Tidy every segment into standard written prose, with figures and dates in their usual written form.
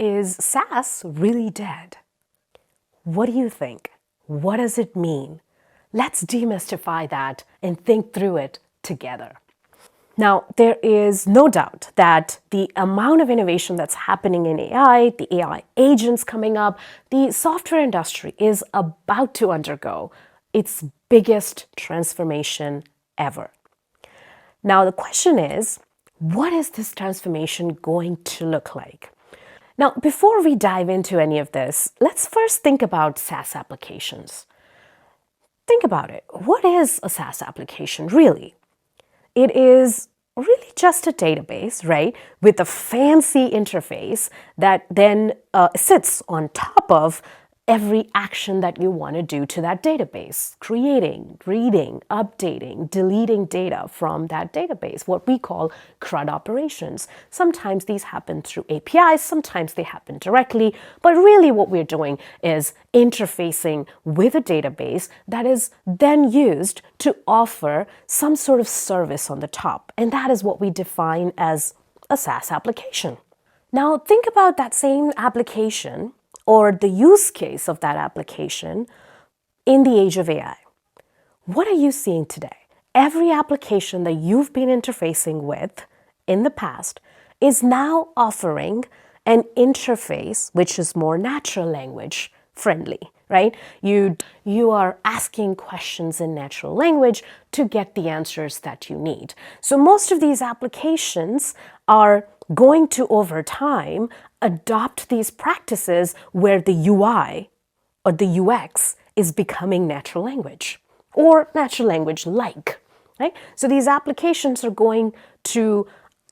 Is SaaS really dead? What do you think? What does it mean? Let's demystify that and think through it together. Now, there is no doubt that the amount of innovation that's happening in AI, the AI agents coming up, the software industry is about to undergo its biggest transformation ever. Now, the question is, what is this transformation going to look like? Now, before we dive into any of this, let's first think about SaaS applications. Think about it. What is a SaaS application really? It is really just a database, right, with a fancy interface that then sits on top of every action that you want to do to that database, creating, reading, updating, deleting data from that database, what we call CRUD operations. Sometimes these happen through APIs, sometimes they happen directly, but really what we're doing is interfacing with a database that is then used to offer some sort of service on the top, and that is what we define as a SaaS application. Now think about that same application or the use case of that application in the age of AI. What are you seeing today? Every application that you've been interfacing with in the past is now offering an interface which is more natural language friendly, right? You are asking questions in natural language to get the answers that you need. So most of these applications are going to, over time, adopt these practices where the UI or the UX is becoming natural language or natural language like, right? So these applications are going to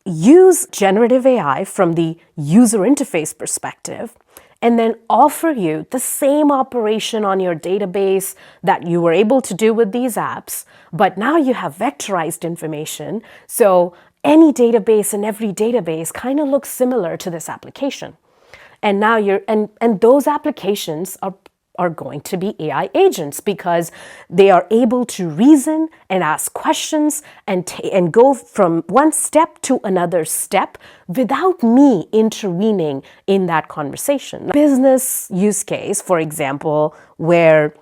use generative AI from the user interface perspective and then offer you the same operation on your database that you were able to do with these apps, but now you have vectorized information. So any database and every database kind of looks similar to this application. And now and those applications are going to be AI agents because they are able to reason and ask questions and go from one step to another step without me intervening in that conversation. Business use case, for example, where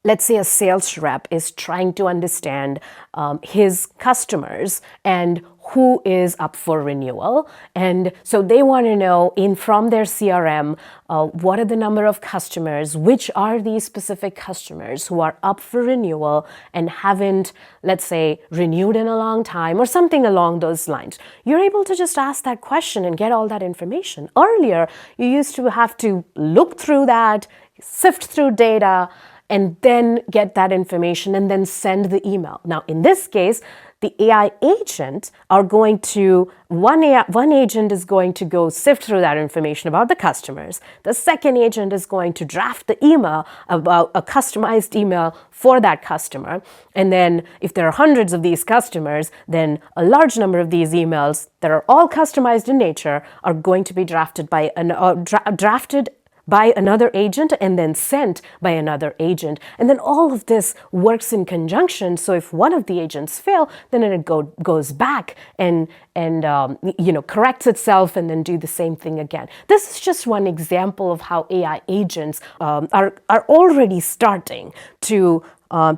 let's say a sales rep is trying to understand his customers and who is up for renewal. And so they want to know from their CRM, what are the number of customers, which are these specific customers who are up for renewal and haven't, let's say, renewed in a long time or something along those lines. You're able to just ask that question and get all that information. Earlier, you used to have to look through that, sift through data, and then get that information and then send the email. Now, in this case, the AI agent are going to, one agent is going to go sift through that information about the customers. The second agent is going to draft the email about a customized email for that customer. And then if there are hundreds of these customers, then a large number of these emails that are all customized in nature are going to be drafted by another agent and then sent by another agent. And then all of this works in conjunction. So if one of the agents fail, then it goes back and corrects itself and then do the same thing again. This is just one example of how AI agents are already starting to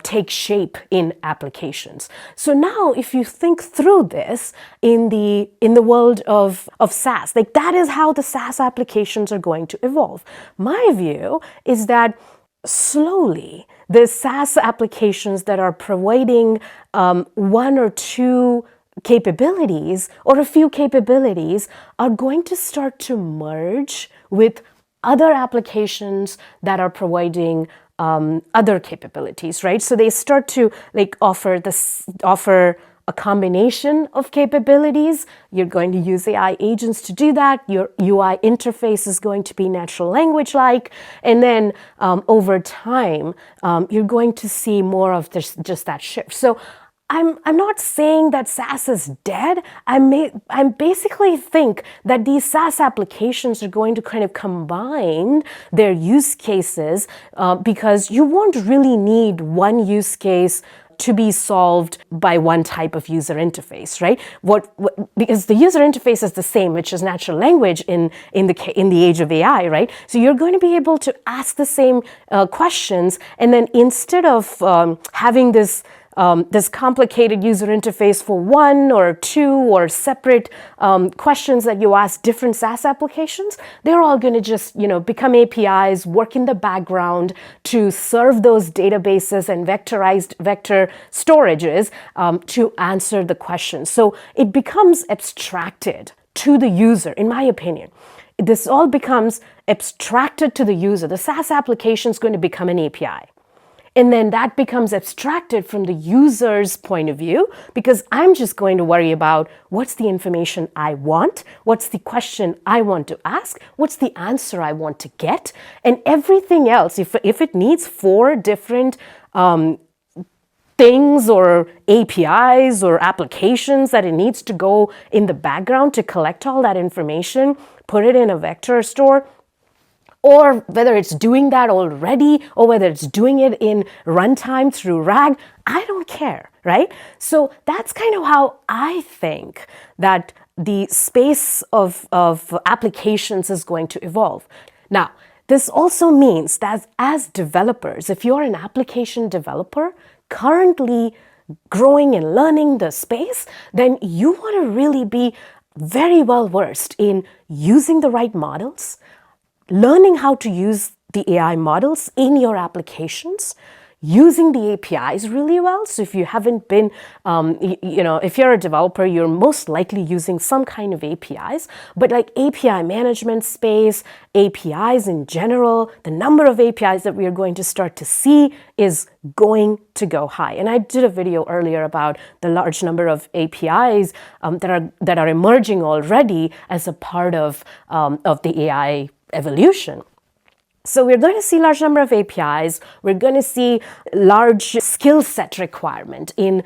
take shape in applications. So now if you think through this in the world of SaaS, like that is how the SaaS applications are going to evolve. My view is that slowly the SaaS applications that are providing one or two capabilities or a few capabilities are going to start to merge with other applications that are providing other capabilities, right? So they start to offer a combination of capabilities. You're going to use AI agents to do that. Your UI interface is going to be natural language like, and then over time, you're going to see more of just that shift. So I'm not saying that SaaS is dead. I basically think that these SaaS applications are going to kind of combine their use cases because you won't really need one use case to be solved by one type of user interface, right? Because the user interface is the same, which is natural language in the age of AI, right? So you're going to be able to ask the same questions, and then instead of having this complicated user interface for one or two or separate questions that you ask different SaaS applications, they're all going to just, become APIs, work in the background to serve those databases and vector storages to answer the questions. So it becomes abstracted to the user, in my opinion. This all becomes abstracted to the user. The SaaS application is going to become an API. And then that becomes abstracted from the user's point of view, because I'm just going to worry about what's the information I want, what's the question I want to ask, what's the answer I want to get, and everything else. If it needs 4 different things or APIs or applications that it needs to go in the background to collect all that information, put it in a vector store, or whether it's doing that already, or whether it's doing it in runtime through RAG, I don't care, right? So that's kind of how I think that the space of applications is going to evolve. Now, this also means that as developers, if you're an application developer currently growing and learning the space, then you want to really be very well versed in using the right models, learning how to use the AI models in your applications, using the APIs really well. So if you haven't been, if you're a developer, you're most likely using some kind of APIs, but like API management space, APIs in general, the number of APIs that we are going to start to see is going to go high. And I did a video earlier about the large number of APIs that are emerging already as a part of the AI evolution. So we're going to see large number of APIs. We're going to see large skill set requirement in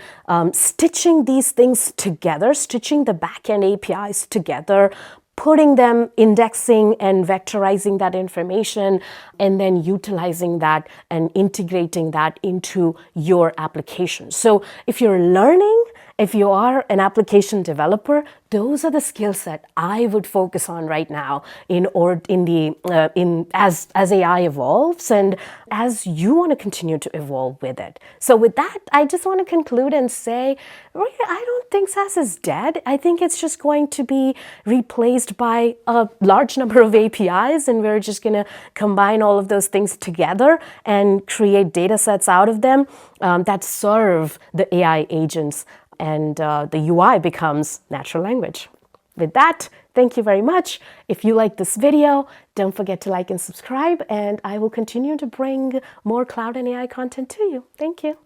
stitching these things together, stitching the backend APIs together, putting them, indexing and vectorizing that information, and then utilizing that and integrating that into your application. So if you're learning, if you are an application developer, those are the skill set I would focus on right now as AI evolves and as you want to continue to evolve with it. So with that, I just want to conclude and say, I don't think SaaS is dead. I think it's just going to be replaced by a large number of APIs, and we're just going to combine all of those things together and create data sets out of them that serve the AI agents, and the UI becomes natural language. With that, thank you very much. If you like this video, don't forget to like and subscribe, and I will continue to bring more cloud and AI content to you. Thank you.